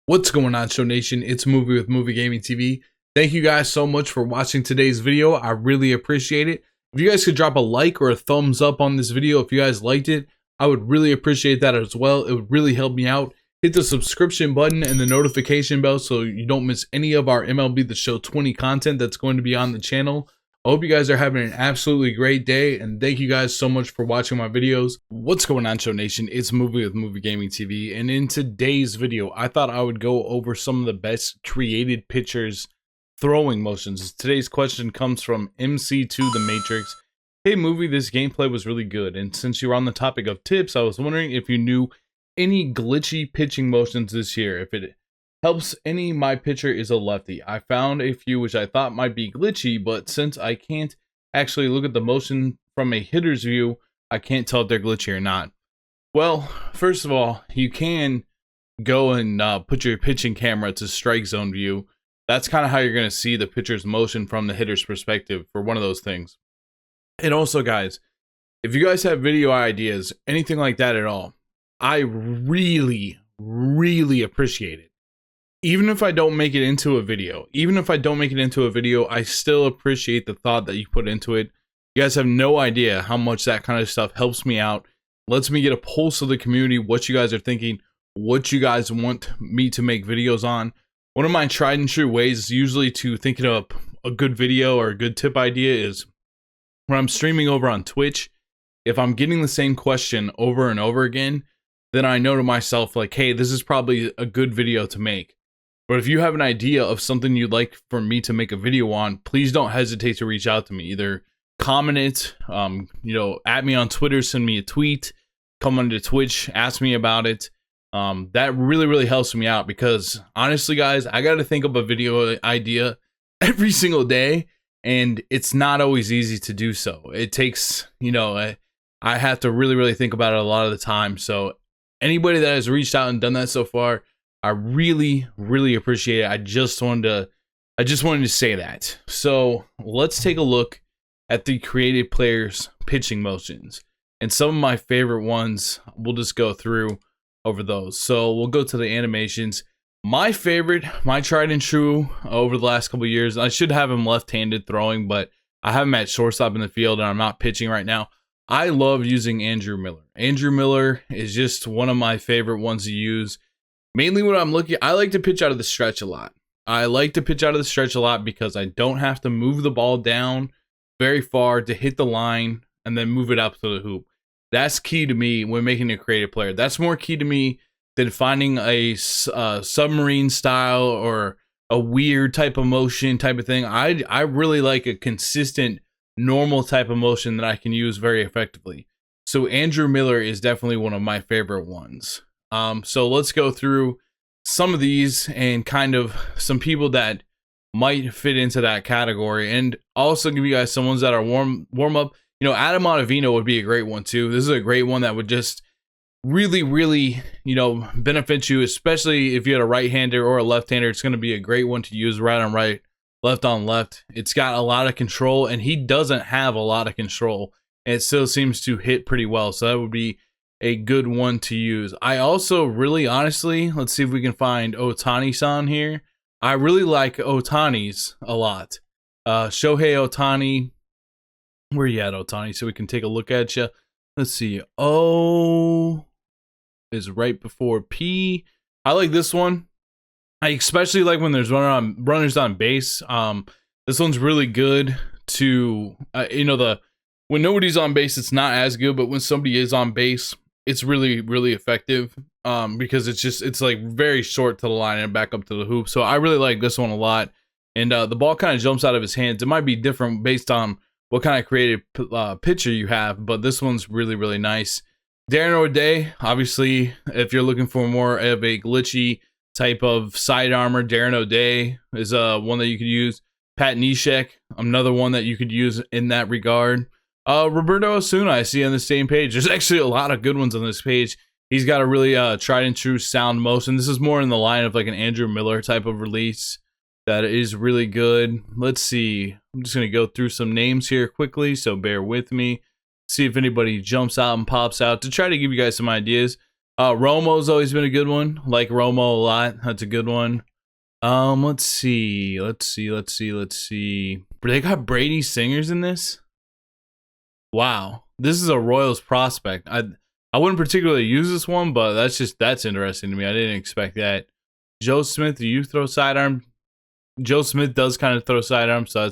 What's going on, Show Nation? It's Movie with Movie Gaming TV. Thank you guys so much for watching today's video. I really appreciate it. If you guys could drop a like or a thumbs up on this video if you guys liked it, I would really appreciate that as well. It would really help me out. Hit the subscription button and the notification bell so you don't miss any of our MLB The Show 20 content that's going to be on the channel. I hope you guys are having an absolutely great day, and thank you guys so much for watching my videos. What's going on, Show Nation? It's Movie with Movie Gaming TV, and in today's video, I thought I would go over some of the best created pitchers throwing motions. Today's question comes from MC2 The Matrix. Hey Movie, this gameplay was really good, and since you were on the topic of tips, I was wondering if you knew any glitchy pitching motions this year. If it helps any, my pitcher is a lefty. I found a few which I thought might be glitchy, but since I can't actually look at the motion from a hitter's view, I can't tell if they're glitchy or not. Well, first of all, you can go and put your pitching camera to strike zone view. That's kind of how you're going to see the pitcher's motion from the hitter's perspective for one of those things. And also, guys, if you guys have video ideas, anything like that at all, I really appreciate it. Even if I don't make it into a video, I still appreciate the thought that you put into it. You guys have no idea how much that kind of stuff helps me out. Lets me get a pulse of the community, what you guys are thinking, what you guys want me to make videos on. One of my tried and true ways usually to thinking of a good video or a good tip idea is when I'm streaming over on Twitch. If I'm getting the same question over and over again, then I know to myself, like, hey, this is probably a good video to make. But if you have an idea of something you'd like for me to make a video on, please don't hesitate to reach out to me. Either comment it, at me on Twitter, send me a tweet, come onto Twitch, ask me about it. That really helps me out because honestly, guys, I got to think of a video idea every single day, and it's not always easy to do so. It takes, I have to really think about it a lot of the time. So anybody that has reached out and done that so far, I really appreciate it. I just wanted to say that. So let's take a look at the created players' pitching motions. And some of my favorite ones, we'll just go through over those. So we'll go to the animations. My favorite, my tried and true over the last couple of years, I should have him left-handed throwing, but I have him at shortstop in the field and I'm not pitching right now. I love using Andrew Miller. Andrew Miller is just one of my favorite ones to use. Mainly when I like to pitch out of the stretch a lot. Because I don't have to move the ball down very far to hit the line and then move it up to the hoop. That's key to me when making a creative player. That's more key to me than finding a submarine style or a weird type of motion type of thing. I really like a consistent, normal type of motion that I can use very effectively. So Andrew Miller is definitely one of my favorite ones. So let's go through some of these and kind of some people that might fit into that category, and also give you guys some ones that are warm up. Adam Ottavino would be a great one too. This is a great one that would just really benefit you, especially if you had a right-hander or a left-hander. It's going to be a great one to use right on right, left on left. It's got a lot of control, and he doesn't have a lot of control, and it still seems to hit pretty well. So that would be a good one to use. I also really honestly, let's see if we can find Ohtani-san here. I really like Ohtani's a lot. Shohei Ohtani, where you at, Ohtani? So we can take a look at you. Let's see. O is right before P. I like this one. I especially like when there's runners on base. This one's really good to when nobody's on base, it's not as good, but when somebody is on base, it's really effective because it's like very short to the line and back up to the hoop. So I really like this one a lot. And the ball kind of jumps out of his hands. It might be different based on what kind of creative pitcher you have, but this one's really nice. Darren O'Day, obviously, if you're looking for more of a glitchy type of side armor, Darren O'Day is one that you could use. Pat Neshek, another one that you could use in that regard. Roberto Osuna, I see on the same page. There's actually a lot of good ones on this page. He's got a really tried and true sound motion. This is more in the line of like an Andrew Miller type of release that is really good. Let's see. I'm just going to go through some names here quickly, so bear with me. See if anybody jumps out and pops out to try to give you guys some ideas. Romo's always been a good one. Like Romo a lot. That's a good one. Let's see. They got Brady Singers in this. Wow, this is a Royals prospect. I wouldn't particularly use this one, but that's interesting to me. I didn't expect that. Joe Smith, do you throw sidearm? Joe Smith does kind of throw sidearm, so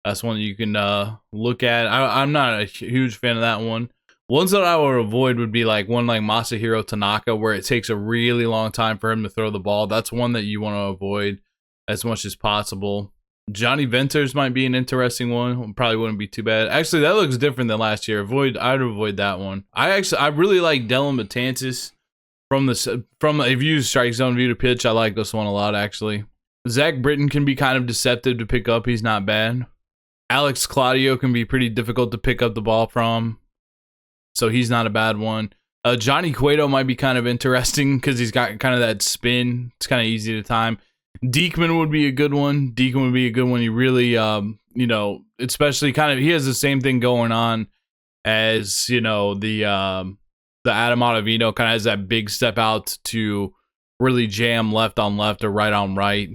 that's one that you can look at. I'm not a huge fan of that one. Ones that I would avoid would be like one like Masahiro Tanaka, where it takes a really long time for him to throw the ball. That's one that you want to avoid as much as possible. Johnny Venters might be an interesting one. Probably wouldn't be too bad. Actually, that looks different than last year. I'd avoid that one. I really like Dylan Betances from if you use strike zone view to pitch. I like this one a lot actually. Zach Britton can be kind of deceptive to pick up. He's not bad. Alex Claudio can be pretty difficult to pick up the ball from, so he's not a bad one. Johnny Cueto might be kind of interesting because he's got kind of that spin. It's kind of easy to time. Diekman would be a good one. He really, especially kind of, he has the same thing going on as, the Adam Ottavino kind of has that big step out to really jam left on left or right on right.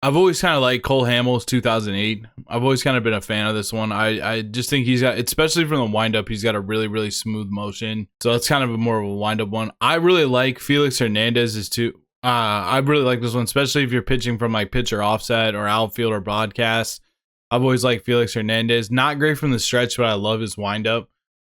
I've always kind of liked Cole Hamels 2008. I've always kind of been a fan of this one. I just think he's got, especially from the windup, he's got a really, really smooth motion. So that's kind of more of a windup one. I really like Felix Hernandez too. I really like this one, especially if you're pitching from like pitcher offset or outfield or broadcast. I've always liked Felix Hernandez. Not great from the stretch, but I love his windup.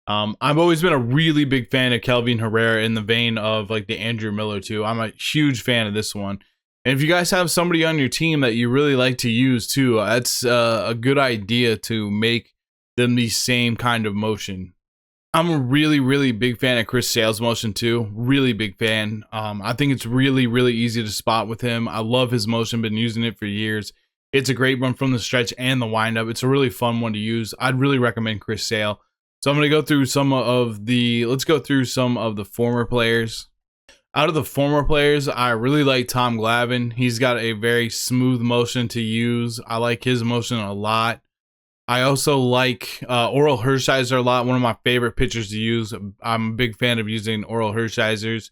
I've always been a really big fan of Kelvin Herrera in the vein of like the Andrew Miller too. I'm a huge fan of this one. And if you guys have somebody on your team that you really like to use too, that's a good idea to make them the same kind of motion. I'm a really, really big fan of Chris Sale's motion too. Really big fan. I think it's really, really easy to spot with him. I love his motion. Been using it for years. It's a great one from the stretch and the windup. It's a really fun one to use. I'd really recommend Chris Sale. So I'm going to go through let's go through some of the former players. Out of the former players, I really like Tom Glavine. He's got a very smooth motion to use. I like his motion a lot. I also like Oral Hershiser a lot. One of my favorite pitchers to use. I'm a big fan of using Oral Hershizers.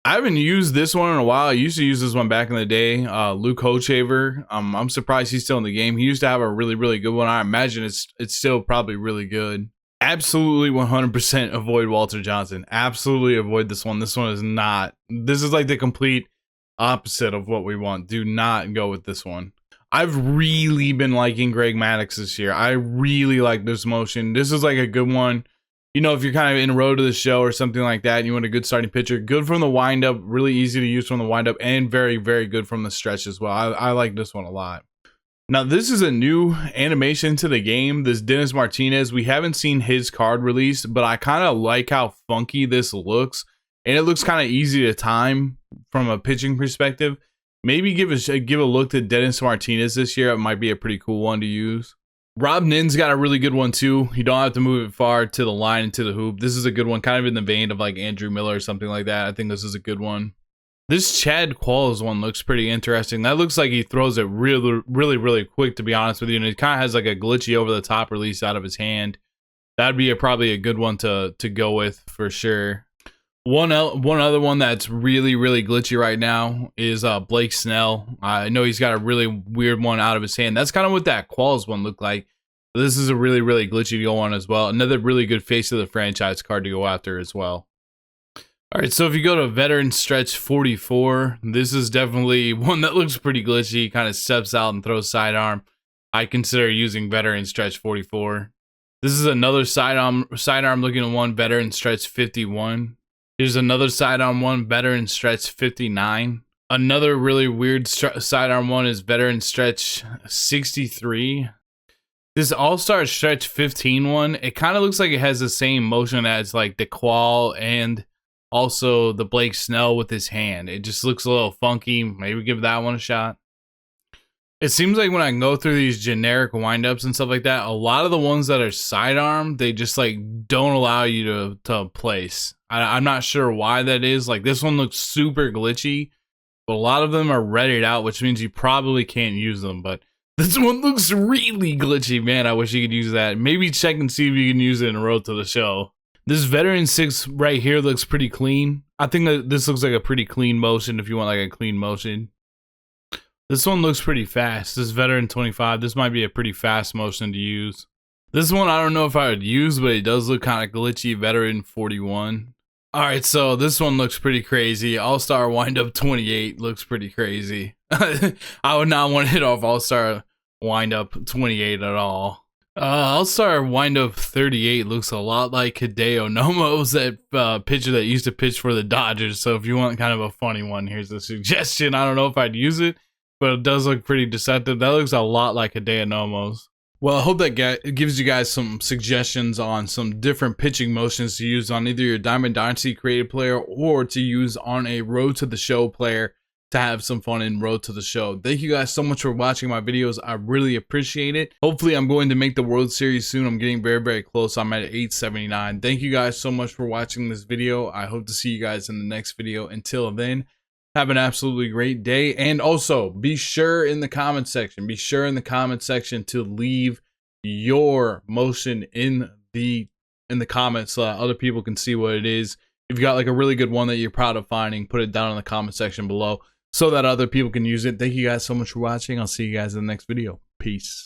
I haven't used this one in a while. I used to use this one back in the day. Luke Hochevar. I'm surprised he's still in the game. He used to have a really, really good one. I imagine it's still probably really good. Absolutely 100% avoid Walter Johnson. Absolutely avoid this one. This one is not. This is like the complete opposite of what we want. Do not go with this one. I've really been liking Greg Maddux this year. I really like this motion. This is like a good one. If you're kind of in a road to the show or something like that, and you want a good starting pitcher, good from the windup, really easy to use from the windup, and very, very good from the stretch as well. I like this one a lot. Now, this is a new animation to the game, this Dennis Martinez. We haven't seen his card released, but I kind of like how funky this looks, and it looks kind of easy to time from a pitching perspective. Maybe give a look to Dennis Martinez this year. It might be a pretty cool one to use. Rob Nin's got a really good one too. You don't have to move it far to the line and to the hoop. This is a good one, kind of in the vein of like Andrew Miller or something like that. I think this is a good one. This Chad Qualls one looks pretty interesting. That looks like he throws it really, really, really quick, to be honest with you. And it kind of has like a glitchy over the top release out of his hand. That'd be probably a good one to go with for sure. One other one that's really, really glitchy right now is Blake Snell. I know he's got a really weird one out of his hand. That's kind of what that Qualls one looked like. This is a really, really glitchy to go on as well. Another really good face of the franchise card to go after as well. All right, so if you go to Veteran Stretch 44, this is definitely one that looks pretty glitchy. Kind of steps out and throws sidearm. I consider using Veteran Stretch 44. This is another sidearm looking one, Veteran Stretch 51. Here's another sidearm one, Veteran Stretch 59. Another really weird sidearm one is Veteran Stretch 63. This All-Star Stretch 15 one, it kind of looks like it has the same motion as like the Qual and also the Blake Snell with his hand. It just looks a little funky. Maybe give that one a shot. It seems like when I go through these generic windups and stuff like that, a lot of the ones that are sidearm, they just like don't allow you to place. I'm not sure why that is. Like this one looks super glitchy, but a lot of them are redded out, which means you probably can't use them. But this one looks really glitchy, man. I wish you could use that. Maybe check and see if you can use it in a road to the show. This Veteran 6 right here looks pretty clean. I think that this looks like a pretty clean motion if you want like a clean motion. This one looks pretty fast. This veteran 25, this might be a pretty fast motion to use. This one I don't know if I would use, but it does look kind of glitchy. Veteran 41. Alright, so this one looks pretty crazy. All-Star Windup 28 looks pretty crazy. I would not want to hit off All-Star Windup 28 at all. All-Star Windup 38 looks a lot like Hideo Nomo's, that pitcher that used to pitch for the Dodgers. So if you want kind of a funny one, here's a suggestion. I don't know if I'd use it, but it does look pretty deceptive. That looks a lot like Hideo Nomo's. Well, I hope that gives you guys some suggestions on some different pitching motions to use on either your Diamond Dynasty created player or to use on a Road to the Show player to have some fun in Road to the Show. Thank you guys so much for watching my videos. I really appreciate it. Hopefully, I'm going to make the World Series soon. I'm getting very, very close. I'm at 879. Thank you guys so much for watching this video. I hope to see you guys in the next video. Until then, have an absolutely great day. And also, be sure in the comment section to leave your motion in the comments so that other people can see what it is. If you got like a really good one that you're proud of finding, put it down in the comment section below so that other people can use it. Thank you guys so much for watching. I'll see you guys in the next video. Peace.